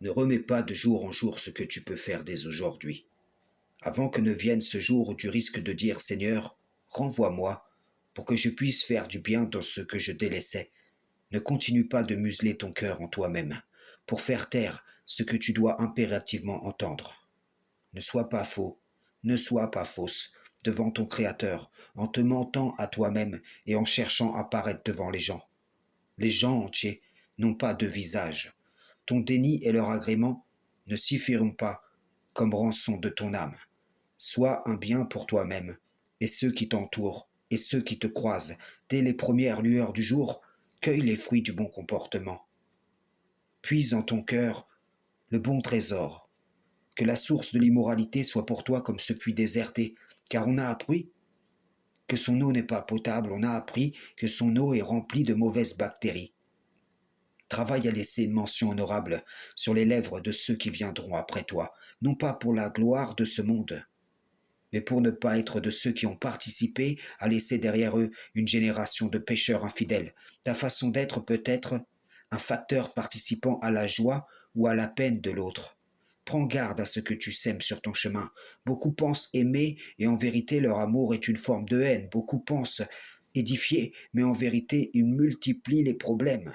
Ne remets pas de jour en jour ce que tu peux faire dès aujourd'hui. Avant que ne vienne ce jour où tu risques de dire Seigneur, renvoie-moi, pour que je puisse faire du bien dans ce que je délaissais. Ne continue pas de museler ton cœur en toi-même, pour faire taire ce que tu dois impérativement entendre. Ne sois pas faux, ne sois pas fausse devant ton Créateur, en te mentant à toi-même et en cherchant à paraître devant les gens. Les gens entiers n'ont pas de visage. Ton déni et leur agrément ne suffiront pas comme rançon de ton âme. Sois un bien pour toi-même et ceux qui t'entourent et ceux qui te croisent. Dès les premières lueurs du jour, cueille les fruits du bon comportement. Puise en ton cœur le bon trésor. Que la source de l'immoralité soit pour toi comme ce puits déserté, car on a appris que son eau n'est pas potable, on a appris que son eau est remplie de mauvaises bactéries. Travaille à laisser une mention honorable sur les lèvres de ceux qui viendront après toi, non pas pour la gloire de ce monde, mais pour ne pas être de ceux qui ont participé à laisser derrière eux une génération de pécheurs infidèles. Ta façon d'être peut être un facteur participant à la joie ou à la peine de l'autre. Prends garde à ce que tu sèmes sur ton chemin. Beaucoup pensent aimer et en vérité leur amour est une forme de haine. Beaucoup pensent édifier, mais en vérité ils multiplient les problèmes.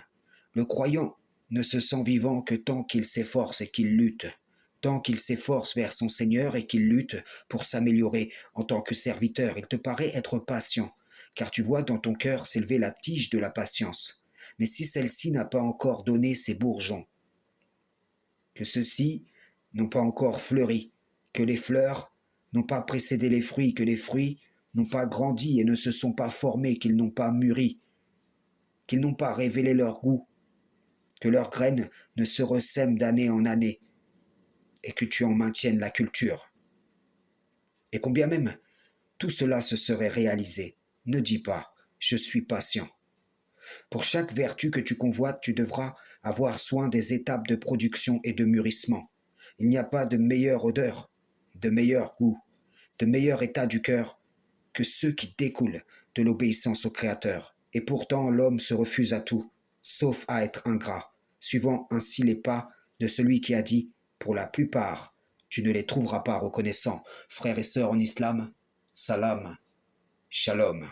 Le croyant ne se sent vivant que tant qu'il s'efforce et qu'il lutte, tant qu'il s'efforce vers son Seigneur et qu'il lutte pour s'améliorer en tant que serviteur. Il te paraît être patient, car tu vois dans ton cœur s'élever la tige de la patience. Mais si celle-ci n'a pas encore donné ses bourgeons, que ceux-ci n'ont pas encore fleuri, que les fleurs n'ont pas précédé les fruits, que les fruits n'ont pas grandi et ne se sont pas formés, qu'ils n'ont pas mûri, qu'ils n'ont pas révélé leur goût, que leurs graines ne se ressèment d'année en année, et que tu en maintiennes la culture. Et combien même tout cela se serait réalisé, ne dis pas je suis patient. Pour chaque vertu que tu convoites, tu devras avoir soin des étapes de production et de mûrissement. Il n'y a pas de meilleure odeur, de meilleur goût, de meilleur état du cœur que ceux qui découlent de l'obéissance au Créateur. Et pourtant l'homme se refuse à tout, sauf à être ingrat, suivant ainsi les pas de celui qui a dit « Pour la plupart, tu ne les trouveras pas reconnaissants. » Frères et sœurs en islam, salam, shalom.